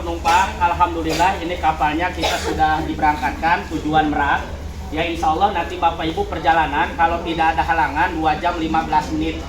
penumpang, alhamdulillah ini kapalnya kita sudah diberangkatkan tujuan Merak. Ya insya Allah nanti Bapak Ibu perjalanan kalau tidak ada halangan 2 jam 15 menit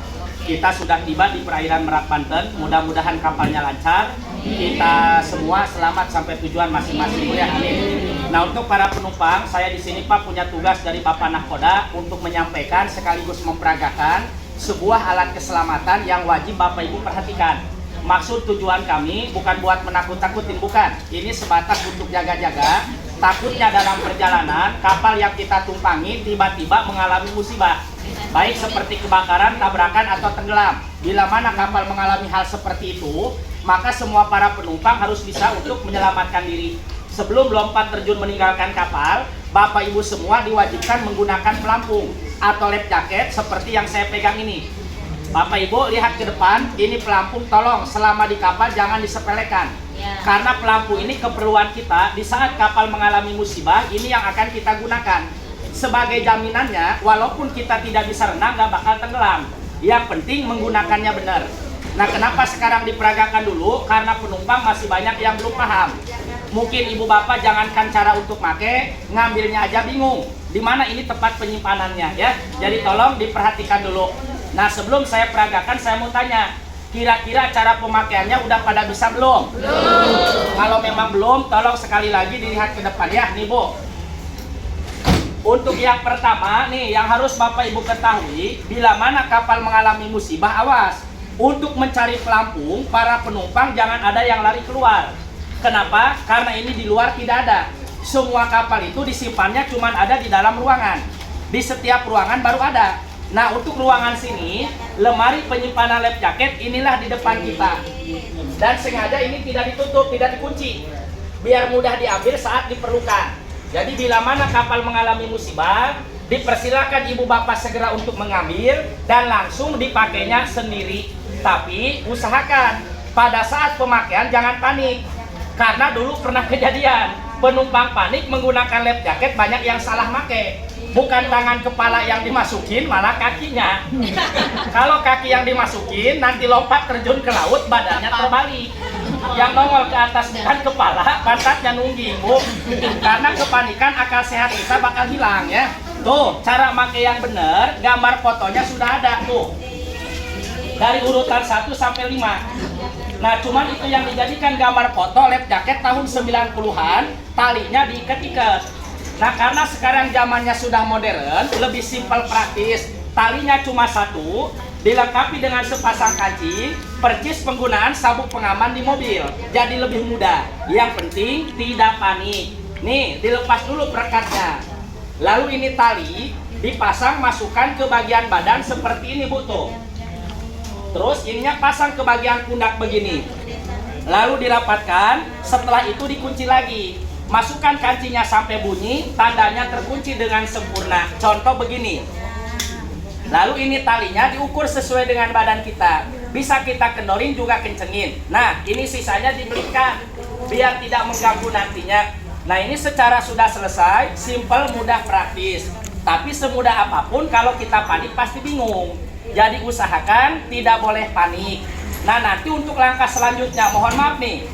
kita sudah tiba di perairan Merak Banten. Mudah-mudahan kapalnya lancar, kita semua selamat sampai tujuan masing-masing ya. Amin. Nah untuk para penumpang, saya di sini Pak punya tugas dari Bapak Nahkoda untuk menyampaikan sekaligus memperagakan sebuah alat keselamatan yang wajib Bapak Ibu perhatikan. Maksud tujuan kami bukan buat menakut-takutin, bukan. Ini sebatas untuk jaga-jaga. Takutnya dalam perjalanan kapal yang kita tumpangi tiba-tiba mengalami musibah, baik seperti kebakaran, tabrakan atau tenggelam. Bila mana kapal mengalami hal seperti itu, maka semua para penumpang harus bisa untuk menyelamatkan diri. Sebelum lompat terjun meninggalkan kapal, Bapak Ibu semua diwajibkan menggunakan pelampung atau life jacket seperti yang saya pegang ini. Bapak Ibu lihat ke depan, ini pelampung, tolong selama di kapal jangan disepelekan. Ya. Karena pelampung ini keperluan kita di saat kapal mengalami musibah, ini yang akan kita gunakan. Sebagai jaminannya, walaupun kita tidak bisa renang, nggak bakal tenggelam. Yang penting menggunakannya benar. Nah kenapa sekarang diperagakan dulu? Karena penumpang masih banyak yang belum paham. Mungkin ibu bapak jangankan cara untuk make, ngambilnya aja bingung. Di mana ini tempat penyimpanannya ya. Jadi tolong diperhatikan dulu. Nah sebelum saya peragakan, saya mau tanya, kira-kira cara pemakaiannya udah pada bisa belum? Belum. Kalau memang belum, tolong sekali lagi dilihat ke depan ya, nih Bu. Untuk yang pertama nih, yang harus Bapak Ibu ketahui, bila mana kapal mengalami musibah, awas. Untuk mencari pelampung, para penumpang jangan ada yang lari keluar. Kenapa? Karena ini di luar tidak ada. Semua kapal itu disimpannya cuma ada di dalam ruangan. Di setiap ruangan baru ada. Nah untuk ruangan sini, lemari penyimpanan life jacket inilah di depan kita. Dan sengaja ini tidak ditutup, tidak dikunci, biar mudah diambil saat diperlukan. Jadi bila mana kapal mengalami musibah, dipersilakan ibu bapak segera untuk mengambil dan langsung dipakainya sendiri. Tapi usahakan pada saat pemakaian jangan panik. Karena dulu pernah kejadian, penumpang panik menggunakan life jacket, banyak yang salah make. Bukan tangan kepala yang dimasukin, malah kakinya. Kalau kaki yang dimasukin, nanti lompat terjun ke laut, badannya terbalik. Yang nongol ke atas bukan kepala, pantatnya nungging, Bu. Karena kepanikan, akal sehat kita bakal hilang ya. Tuh, cara make yang benar, gambar fotonya sudah ada tuh. Dari urutan 1 sampai 5. Nah, cuman itu yang dijadikan gambar foto life jacket tahun 90-an, talinya diikat-ikat. Nah karena sekarang zamannya sudah modern, lebih simpel praktis, talinya cuma 1, dilengkapi dengan sepasang kancing, percis penggunaan sabuk pengaman di mobil, jadi lebih mudah. Yang penting tidak panik. Nih dilepas dulu perekatnya, lalu ini tali dipasang, masukkan ke bagian badan seperti ini Bu tuh. Terus ininya pasang ke bagian pundak begini, lalu dirapatkan, setelah itu dikunci lagi. Masukkan kancingnya sampai bunyi, tandanya terkunci dengan sempurna. Contoh begini. Lalu ini talinya diukur sesuai dengan badan kita. Bisa kita kendorin juga kencengin. Nah ini sisanya dibelikan biar tidak mengganggu nantinya. Nah ini secara sudah selesai, simple, mudah, praktis. Tapi semudah apapun kalau kita panik pasti bingung. Jadi usahakan tidak boleh panik. Nah nanti untuk langkah selanjutnya, mohon maaf nih.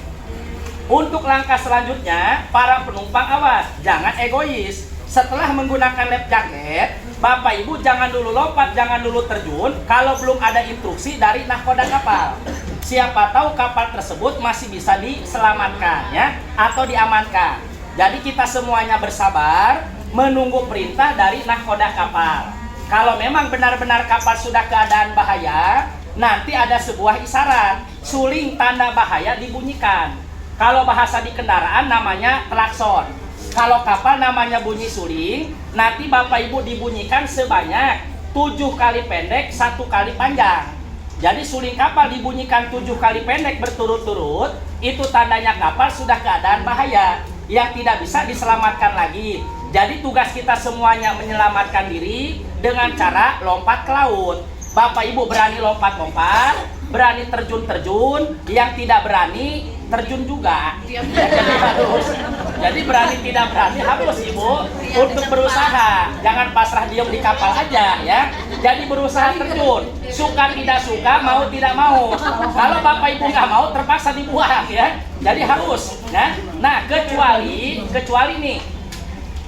Untuk langkah selanjutnya, para penumpang awas, jangan egois. Setelah menggunakan life jacket, Bapak Ibu jangan dulu lompat, jangan dulu terjun kalau belum ada instruksi dari nahkoda kapal. Siapa tahu kapal tersebut masih bisa diselamatkan ya, atau diamankan. Jadi kita semuanya bersabar menunggu perintah dari nahkoda kapal. Kalau memang benar-benar kapal sudah keadaan bahaya, nanti ada sebuah isyarat, suling tanda bahaya dibunyikan. Kalau bahasa di kendaraan namanya klakson. Kalau kapal namanya bunyi suling. Nanti Bapak Ibu dibunyikan sebanyak 7 kali pendek, 1 kali panjang. Jadi suling kapal dibunyikan 7 kali pendek berturut-turut. Itu tandanya kapal sudah keadaan bahaya, yang tidak bisa diselamatkan lagi. Jadi tugas kita semuanya menyelamatkan diri dengan cara lompat ke laut. Bapak Ibu berani lompat-lompat, berani terjun-terjun, yang tidak berani terjun juga. Jadi harus Jadi berani tidak berani harus Ibu untuk berusaha. Jangan pasrah diem di kapal aja ya. Jadi berusaha terjun. Suka tidak suka, mau tidak mau. Kalau Bapak Ibu nggak mau, terpaksa dibuang ya. Jadi harus. Ya. Nah kecuali nih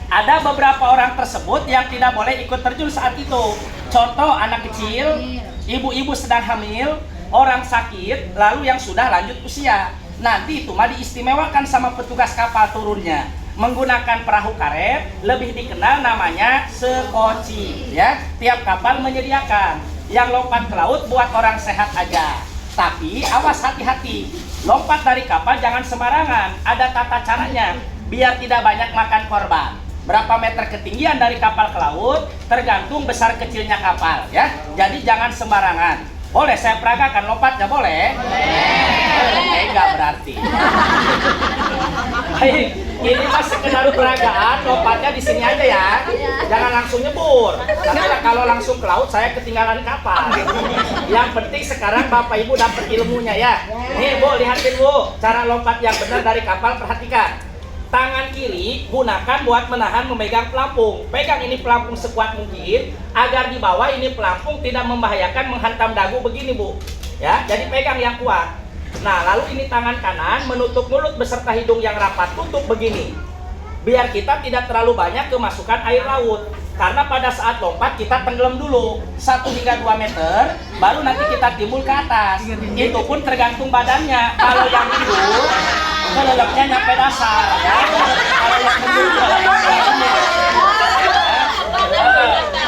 ada beberapa orang tersebut yang tidak boleh ikut terjun saat itu. Contoh anak kecil, ibu-ibu sedang hamil, orang sakit, lalu yang sudah lanjut usia. Nanti itu mah diistimewakan sama petugas kapal turunnya menggunakan perahu karet, lebih dikenal namanya sekoci ya. Tiap kapal menyediakan. Yang lompat ke laut buat orang sehat aja. Tapi awas hati-hati. Lompat dari kapal jangan sembarangan. Ada tata caranya biar tidak banyak makan korban. Berapa meter ketinggian dari kapal ke laut tergantung besar kecilnya kapal ya. Jadi jangan sembarangan. Boleh saya peragakan lompatnya boleh? Boleh. Enggak berarti. Baik, ini mas sekedar peragaan, lompatnya di sini aja ya. Jangan langsung nyebur. Nanti kalau langsung ke laut saya ketinggalan kapal. Yang penting sekarang Bapak Ibu dapat ilmunya ya. Nih Bu, lihatin Bu, cara lompat yang benar dari kapal, perhatikan. Tangan kiri gunakan buat menahan memegang pelampung. Pegang ini pelampung sekuat mungkin agar di bawah ini pelampung tidak membahayakan menghantam dagu begini Bu. Ya, jadi pegang yang kuat. Nah, lalu ini tangan kanan menutup mulut beserta hidung yang rapat, tutup begini. Biar kita tidak terlalu banyak kemasukan air laut. Karena pada saat lompat kita tenggelam dulu 1 hingga 2 meter, baru nanti kita timbul ke atas. Itu pun tergantung badannya. Kalau yang tidur kelelapnya nyampe dasar ya. Kalau yang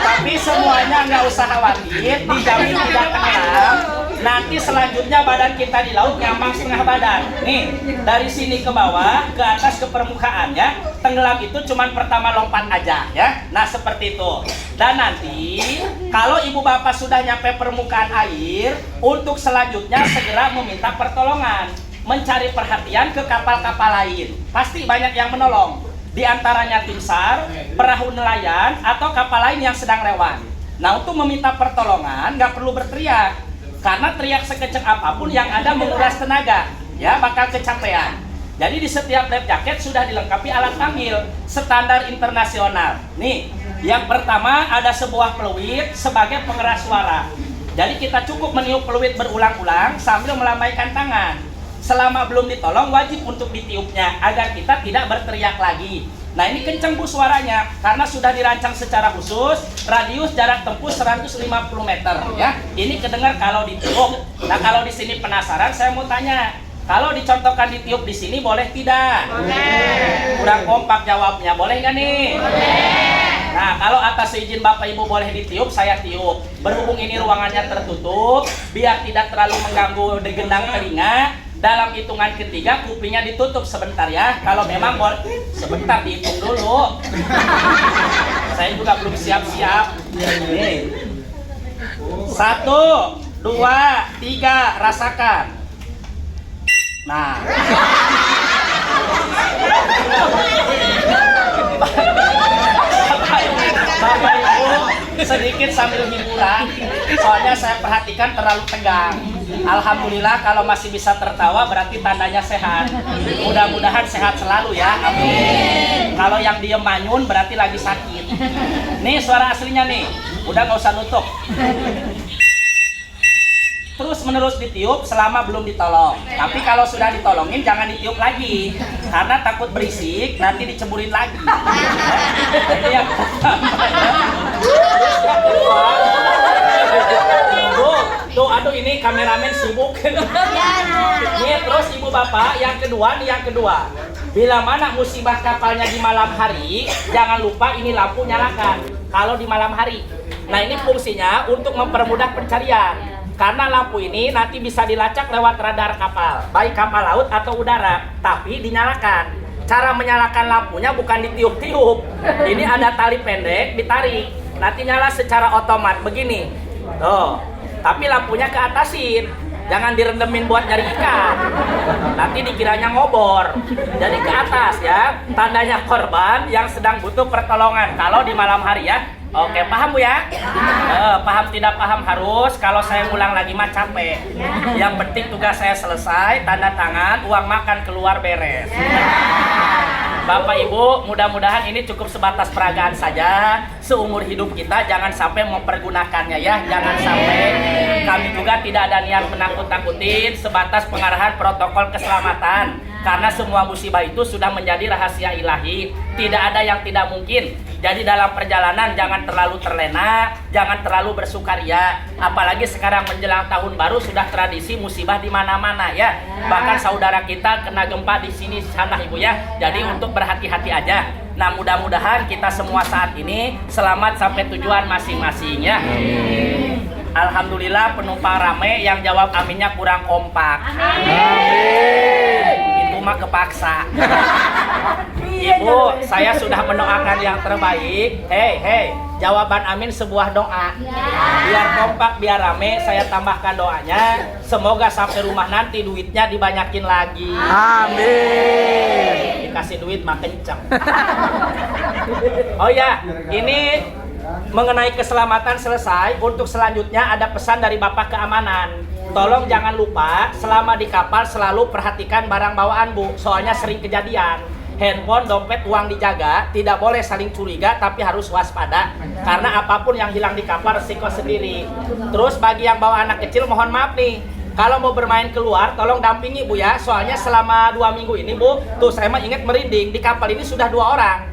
tapi semuanya nggak usah khawatir, dijamin tidak tenggelam. Nanti selanjutnya badan kita di laut ngambang setengah badan. Nih, dari sini ke bawah, ke atas ke permukaan ya. Tenggelam itu cuma pertama lompat aja ya. Nah seperti itu. Dan nanti kalau ibu bapak sudah nyampe permukaan air, untuk selanjutnya segera meminta pertolongan. Mencari perhatian ke kapal-kapal lain. Pasti banyak yang menolong. Di antaranya tim SAR, perahu nelayan, atau kapal lain yang sedang lewat. Nah untuk meminta pertolongan nggak perlu berteriak. Karena teriak sekecil apapun yang ada menguras tenaga. Ya bakal kecapean. Jadi di setiap life jacket sudah dilengkapi alat panggil. Standar internasional. Nih, yang pertama ada sebuah peluit sebagai pengeras suara. Jadi kita cukup meniup peluit berulang-ulang sambil melambaikan tangan. Selama belum ditolong wajib untuk ditiupnya agar kita tidak berteriak lagi. Nah ini kenceng Bu suaranya karena sudah dirancang secara khusus, radius jarak tempuh 150 meter ya. Ini kedengar kalau ditiup. Nah kalau di sini penasaran saya mau tanya, kalau dicontohkan ditiup di sini boleh tidak? Boleh. Kurang kompak jawabnya, boleh nggak nih? Boleh. Nah kalau atas izin Bapak Ibu boleh ditiup, saya tiup. Berhubung ini ruangannya tertutup, biar tidak terlalu mengganggu degendang telinga. Dalam hitungan ketiga kupingnya ditutup sebentar ya. Kalau memang boleh sebentar dihitung dulu. Saya juga belum siap-siap. 1, 2, 3 rasakan. Nah. Bapak Ibu sedikit sambil hiburan. Soalnya saya perhatikan terlalu tegang. Alhamdulillah kalau masih bisa tertawa berarti tandanya sehat. Mudah-mudahan sehat selalu ya. Amin. Kalau yang diem manyun berarti lagi sakit. Nih suara aslinya nih. Udah nggak usah nutup. Terus menerus ditiup selama belum ditolong. Tapi kalau sudah ditolongin jangan ditiup lagi. Karena takut berisik nanti diceburin lagi. Ini yang tuh, aduh ini kameramen sibuk. Nih terus ibu bapak yang kedua. Bila mana musibah kapalnya di malam hari, jangan lupa ini lampu nyalakan. Kalau di malam hari. Nah ini fungsinya untuk mempermudah pencarian. Karena lampu ini nanti bisa dilacak lewat radar kapal, baik kapal laut atau udara, tapi dinyalakan. Cara menyalakan lampunya bukan ditiup-tiup. Ini ada tali pendek, ditarik. Nanti nyala secara otomat begini. Tuh. Tapi lampunya ke atasin. Jangan direndemin buat nyari ikan. Nanti dikiranya ngobor. Jadi ke atas ya. Tandanya korban yang sedang butuh pertolongan. Kalau di malam hari ya. Oke, paham Bu ya? Paham tidak paham harus. Kalau saya ulang lagi mah capek. Yang penting tugas saya selesai, tanda tangan, uang makan keluar beres. Bapak Ibu, mudah-mudahan ini cukup sebatas peragaan saja. Seumur hidup kita jangan sampai mempergunakannya ya. Jangan sampai, kami juga tidak ada niat menakut-takutin, sebatas pengarahan protokol keselamatan. Karena semua musibah itu sudah menjadi rahasia ilahi. Tidak ada yang tidak mungkin. Jadi dalam perjalanan jangan terlalu terlena, jangan terlalu bersukaria. Apalagi sekarang menjelang tahun baru sudah tradisi musibah di mana-mana ya. Bahkan saudara kita kena gempa di sini sana Ibu ya. Jadi untuk berhati-hati aja. Nah, mudah-mudahan kita semua saat ini selamat sampai tujuan masing-masing ya. Alhamdulillah penumpang rame, yang jawab aminnya kurang kompak. Itu mah kepaksa. Ibu, saya sudah mendoakan yang terbaik. Hei, jawaban amin sebuah doa. Biar kompak, biar rame, saya tambahkan doanya. Semoga sampai rumah nanti duitnya dibanyakin lagi. Amin. Dikasih duit mah kenceng. Oh ya, ini mengenai keselamatan selesai. Untuk selanjutnya ada pesan dari Bapak Keamanan. Tolong jangan lupa selama di kapal selalu perhatikan barang bawaan Bu. Soalnya sering kejadian handphone, dompet, uang dijaga. Tidak boleh saling curiga, tapi harus waspada. Karena apapun yang hilang di kapal resiko sendiri. Terus bagi yang bawa anak kecil mohon maaf nih, kalau mau bermain keluar tolong dampingi Bu ya. Soalnya selama 2 minggu ini Bu, tuh saya mah ingat merinding. Di kapal ini sudah 2 orang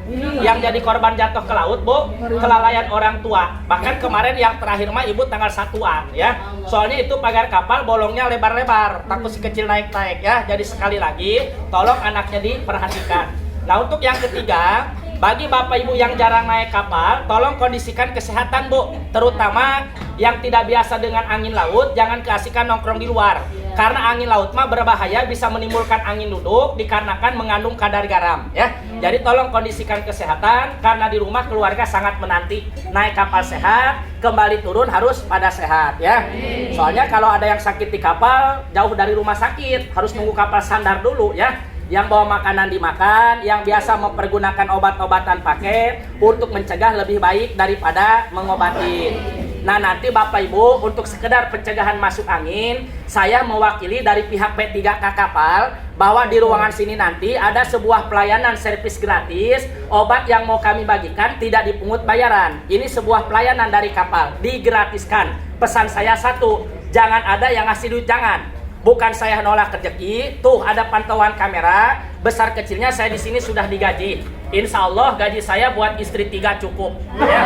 yang jadi korban jatuh ke laut Bu, kelalaian orang tua. Bahkan kemarin yang terakhir mah Ibu tanggal 1-an ya. Soalnya itu pagar kapal bolongnya lebar-lebar, takut si kecil naik-naik ya. Jadi sekali lagi tolong anaknya diperhatikan. Nah, untuk yang ketiga, bagi Bapak Ibu yang jarang naik kapal, tolong kondisikan kesehatan Bu. Terutama yang tidak biasa dengan angin laut, jangan keasikan nongkrong di luar. Karena angin laut mah berbahaya, bisa menimbulkan angin duduk dikarenakan mengandung kadar garam ya. Jadi tolong kondisikan kesehatan, karena di rumah keluarga sangat menanti naik kapal sehat, kembali turun harus pada sehat ya. Soalnya kalau ada yang sakit di kapal, jauh dari rumah sakit, harus nunggu kapal sandar dulu ya. Yang bawa makanan dimakan, yang biasa mempergunakan obat-obatan pakai untuk mencegah lebih baik daripada mengobati. Nah, nanti Bapak Ibu untuk sekedar pencegahan masuk angin, saya mewakili dari pihak P3K kapal bahwa di ruangan sini nanti ada sebuah pelayanan servis gratis. Obat yang mau kami bagikan tidak dipungut bayaran. Ini sebuah pelayanan dari kapal, digratiskan. Pesan saya satu, jangan ada yang ngasih duit, jangan. Bukan saya nolak rezeki, tuh ada pantauan kamera, besar kecilnya saya di sini sudah digaji. Insya Allah gaji saya buat istri 3 cukup. Ya.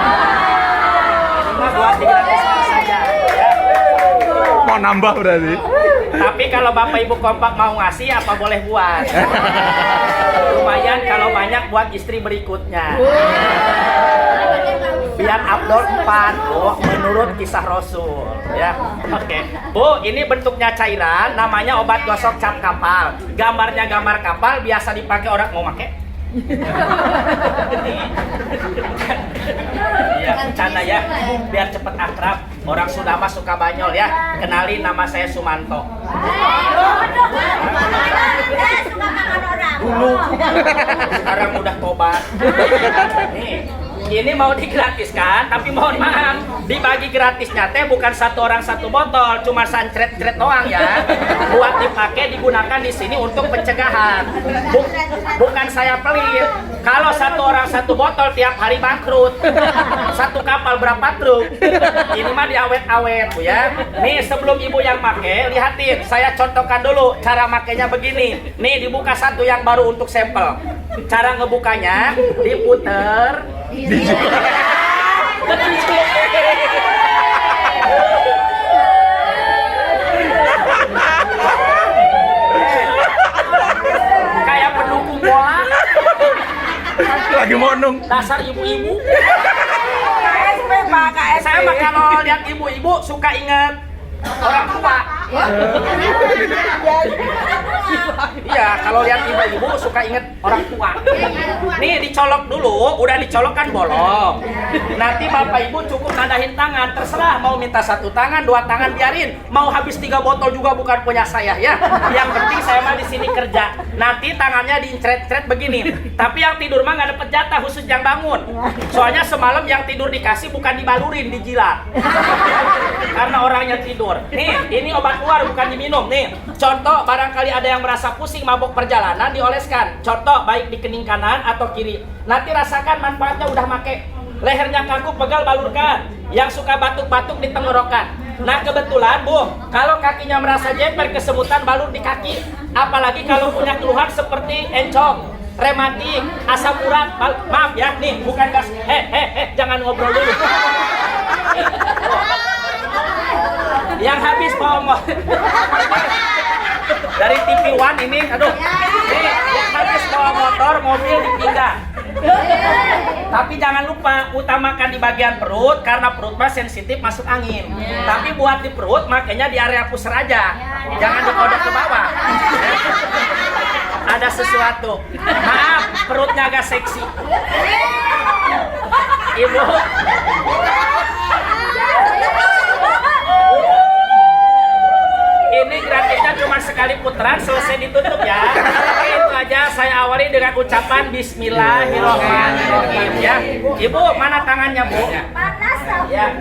Ini mah buat digratiskan saja. Ya. Mau nambah berarti? Tapi kalau Bapak Ibu kompak mau ngasih, apa boleh buat. Lumayan kalau banyak buat istri berikutnya. Biar Abdul 4 menurut kisah Rasul ya. Oke. Bu, ini bentuknya cairan, namanya obat gosok cap kapal. Gambarnya gambar kapal, biasa dipakai orang mau pakai. Iya, bercanda ya, biar cepet akrab. Orang Sunda mah suka banyol ya. Kenalin, nama saya Sumanto. Dulu, sekarang udah tobat. Nih, ini mau digratiskan, tapi mohon maaf, dibagi gratisnya teh bukan 1 orang 1 botol, cuma sancret-cret doang ya. Buat dipakai, digunakan di sini untuk pencegahan. Bukan saya pelit. Kalau 1 orang 1 botol tiap hari bangkrut. 1 kapal berapa truk? Ini mah diawet-awet Bu ya. Nih sebelum Ibu yang pakai, lihatin, saya contohkan dulu cara makainya begini. Nih dibuka 1 yang baru untuk sampel. Cara ngebukanya, diputer. Kayak pendukung bola. Lagi monong. Dasar ibu-ibu. KSP Pak, KSP. Saya mah kalau lihat ibu-ibu suka ingat orang tua. Iya, kalau lihat ibu-ibu suka inget orang tua. Nih dicolok dulu, udah dicolok kan bolong. Nanti Bapak Ibu cukup nadahin tangan, terserah mau minta 1 tangan, 2 tangan biarin. Mau habis 3 botol juga bukan punya saya ya. Yang penting saya mah di sini kerja. Nanti tangannya diincret-cret begini. Tapi yang tidur mah nggak dapet jatah khusus yang bangun. Soalnya semalam yang tidur dikasih bukan dibalurin, dijilat. Karena orangnya tidur. Nih, ini obat luar bukan diminum nih. Contoh barangkali ada yang merasa pusing, mabok perjalanan dioleskan. Contoh baik di kening kanan atau kiri. Nanti rasakan manfaatnya udah make. Lehernya kaku, pegal, balurkan. Yang suka batuk-batuk di tenggorokan. Nah kebetulan Bu, kalau kakinya merasa jemper kesemutan, balur di kaki. Apalagi kalau punya keluhan seperti encok, rematik, asam urat. Maaf ya, nih bukan gas. Jangan ngobrol dulu. Yang habis mau dari TV One ini, aduh, nih, yang habis bawa motor, mobil dipindah. Tapi jangan lupa utamakan di bagian perut karena perut mah sensitif masuk angin. Tapi buat di perut makanya di area pusar aja, jangan dikodok ke bawah. Ada sesuatu. Maaf, perutnya agak seksi. Ibu. Ini gratisnya cuma sekali putaran, selesai ditutup ya. Oke, itu aja saya awali dengan ucapan Bismillahirrahmanirrahim ya. Ibu, mana tangannya Bu? Panas Ya.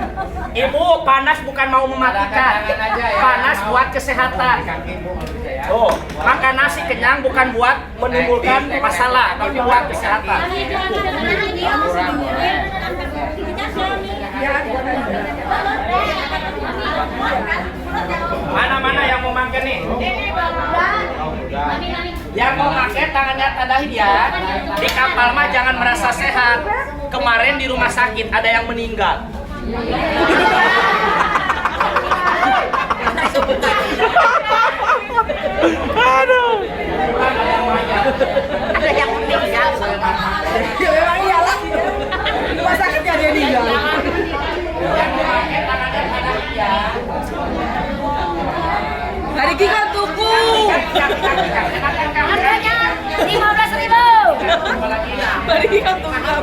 Ibu, panas bukan mau mematikan. Panas buat kesehatan. Oh, makan nasi kenyang bukan buat menimbulkan masalah, tapi buat kesehatan. Mana yang mau makan nih? Yang mau makan tangannya tadahin ya. Di kapal mah jangan merasa sehat. Kemarin di rumah sakit ada yang meninggal. Aduh. Ada yang meninggal. Ya memang iyalah. Rumah sakitnya dia meninggal. Yang mau makan tangannya tadahin ya. Hari kita tuku. Harganya 15.000. Hari kita tuku apa?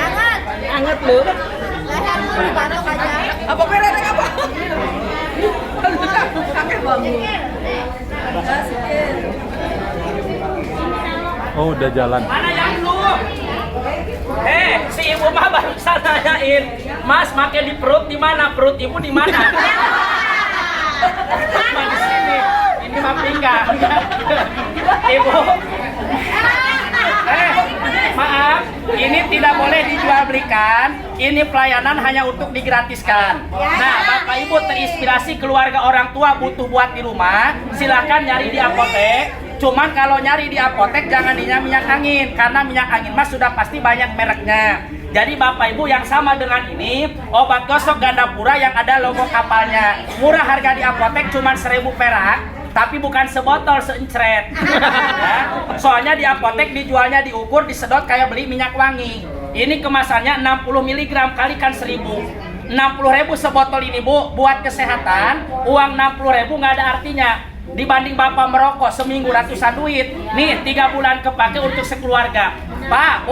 Anget. Anget lu. Lehermu dibantu aja. Apa berenang apa? Kakek bangun. Oh, udah jalan. Mana yang lu? Si ibu mah barusan nanyain, Mas, makan di perut di mana? Perut ibu di mana? Cuma di sini. Ini mah pinggang. Ibu. Maaf, ini tidak boleh dijual belikan. Ini pelayanan hanya untuk digratiskan. Nah, Bapak Ibu terinspirasi keluarga orang tua butuh buat di rumah, silakan nyari di apotek. Cuman kalau nyari di apotek jangan minyak angin, karena minyak angin mas sudah pasti banyak mereknya. Jadi Bapak Ibu yang sama dengan ini, obat gosok Gandapura yang ada logo kapalnya. Murah harga di apotek cuman 1.000 perak, tapi bukan sebotol seencret. Ya. Soalnya di apotek dijualnya diukur, disedot kayak beli minyak wangi. Ini kemasannya 60 mg kalikan 1.000. 60.000 sebotol ini Bu, buat kesehatan, uang 60.000 nggak ada artinya. Dibanding Bapak merokok seminggu ratusan duit, nih 3 bulan kepake untuk sekeluarga. Pak,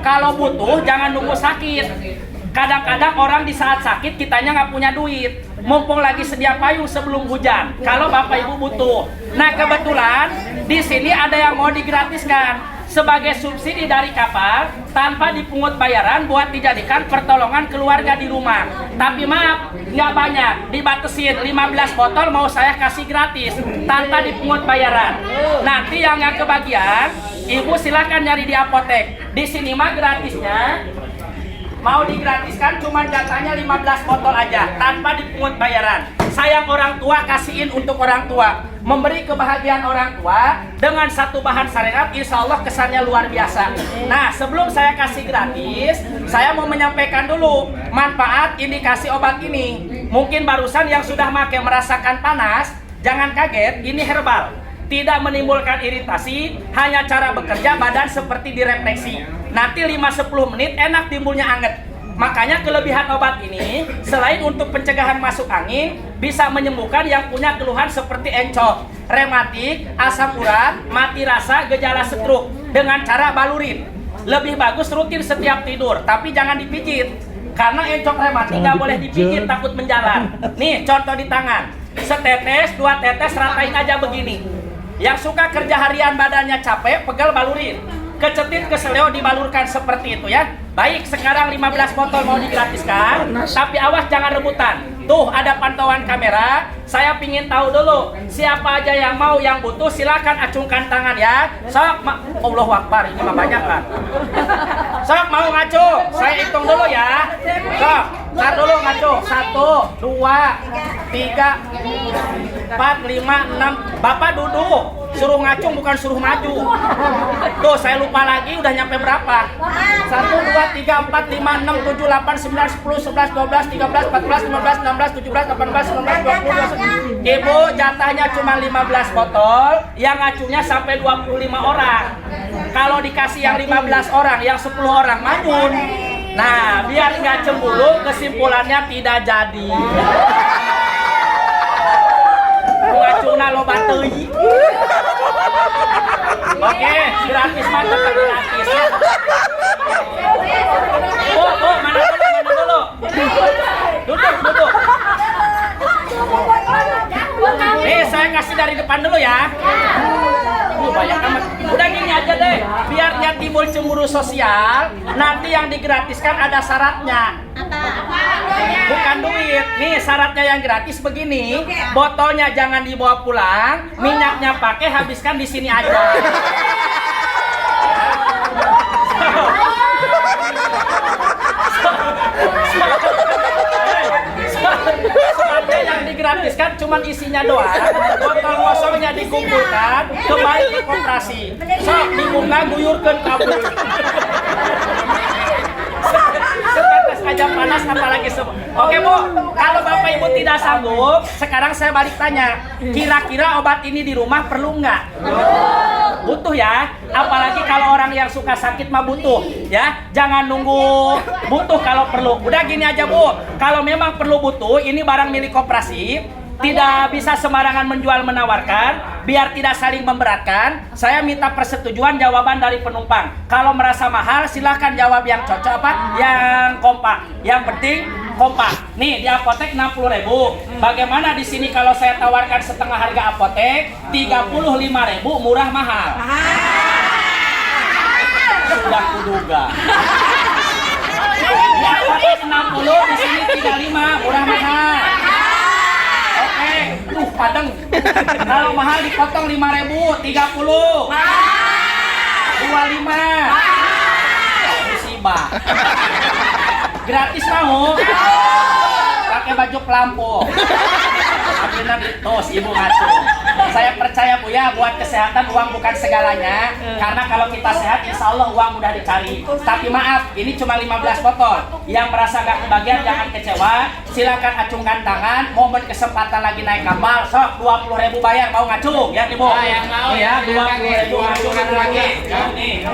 kalau butuh jangan nunggu sakit. Kadang-kadang orang di saat sakit kitanya nggak punya duit. Mumpung lagi sedia payung sebelum hujan. Kalau Bapak Ibu butuh. Nah kebetulan di sini ada yang mau digratiskan sebagai subsidi dari kapal tanpa dipungut bayaran buat dijadikan pertolongan keluarga di rumah. Tapi maaf, nggak banyak, dibatesin 15 botol mau saya kasih gratis tanpa dipungut bayaran. Nanti yang nggak kebagian, Ibu silakan nyari di apotek. Di sini mah gratisnya mau digratiskan cuma jatahnya 15 botol aja tanpa dipungut bayaran. Sayang orang tua, kasihin untuk orang tua. Memberi kebahagiaan orang tua dengan satu bahan syariat, insya Allah kesannya luar biasa. Nah sebelum saya kasih gratis, saya mau menyampaikan dulu manfaat indikasi obat ini. Mungkin barusan yang sudah pakai merasakan panas, jangan kaget, ini herbal. Tidak menimbulkan iritasi, hanya cara bekerja badan seperti direfleksi. Nanti 5-10 menit enak timbulnya anget. Makanya kelebihan obat ini selain untuk pencegahan masuk angin, bisa menyembuhkan yang punya keluhan seperti encok, rematik, asam urat, mati rasa, gejala stroke dengan cara balurin. Lebih bagus rutin setiap tidur, tapi jangan dipijit. Karena encok rematik nggak boleh dipijit, takut menjalan. Nih contoh di tangan, setetes, 2 tetes, ratain aja begini. Yang suka kerja harian badannya capek, pegal balurin. Kecetit keseleo dibalurkan seperti itu ya. Baik, sekarang 15 botol mau digratiskan, tapi awas jangan rebutan. Tuh ada pantauan kamera. Saya pingin tahu dulu siapa aja yang mau, yang butuh silakan acungkan tangan ya. Sok, Allahu Akbar, ini mah banyak kan. Sok mau ngacung, saya hitung dulu ya. Sok, ntar dulu ngacung. 1, 2, 3, 4, 5, 6. Bapak duduk, suruh ngacung bukan suruh maju. Tuh saya lupa lagi udah nyampe berapa. 1, 2, 3, 4, 5, 6, 7, 8, 9, 10, 11, 12, 13, 14, 15, 16, 17, 18, 19, 20, 21. Ibu jatahnya cuma 15 botol, yang ngacungnya sampai 25 orang. Kalau dikasih yang 15 orang, yang 10 orang manyun. Nah, biar nggak cemburu, kesimpulannya tidak jadi. Ngacungna lo batui. Oke, gratis mantap gratis ya. Oh, mana dulu? Duduk. Saya kasih dari depan dulu ya. Banyak amat. Udah gini aja deh, biarnya timbul cemburu sosial. Nanti yang digratiskan ada syaratnya. Bukan duit. Nih syaratnya yang gratis begini. Botolnya jangan dibawa pulang, minyaknya pakai habiskan di sini aja. Soalnya yang digratiskan cuma isinya doang. Botol kosongnya dikumpulkan, kembali ke koperasi. Sok dibuka guyurkeun kabel. Setetes aja panas apalagi Oke Bu, kalau Bapak Ibu tidak sanggup, sekarang saya balik tanya, kira-kira obat ini di rumah perlu nggak? Butuh ya, apalagi kalau orang yang suka sakit mah butuh ya. Jangan nunggu butuh kalau perlu. Udah gini aja Bu, kalau memang perlu butuh, ini barang milik koperasi, tidak bisa sembarangan menjual menawarkan, biar tidak saling memberatkan. Saya minta persetujuan jawaban dari penumpang. Kalau merasa mahal silahkan jawab yang cocok apa? Yang kompak. Yang penting kompak. Nih di apotek 60.000. Bagaimana di sini kalau saya tawarkan setengah harga apotek 35.000, murah mahal? Sudah kuduga. Di apotek 60, di sini 35, murah mahal. Oke, padang. Kalau mahal dipotong 5.000, 30. 25. Musibah. Gratis mau? Pakai baju pelampung. Akhirnya tos ibu ngacung. Saya percaya Bu ya, buat kesehatan uang bukan segalanya. Karena kalau kita sehat insya Allah uang mudah dicari. Tapi maaf, ini cuma 15 botol. Yang merasa gak kebagian jangan kecewa. Silakan acungkan tangan. Momen kesempatan lagi naik kapal. Sok 20.000 bayar, mau ngacung ya Ibu? Yang mau ya 20.000 ngacungan lagi. Nih.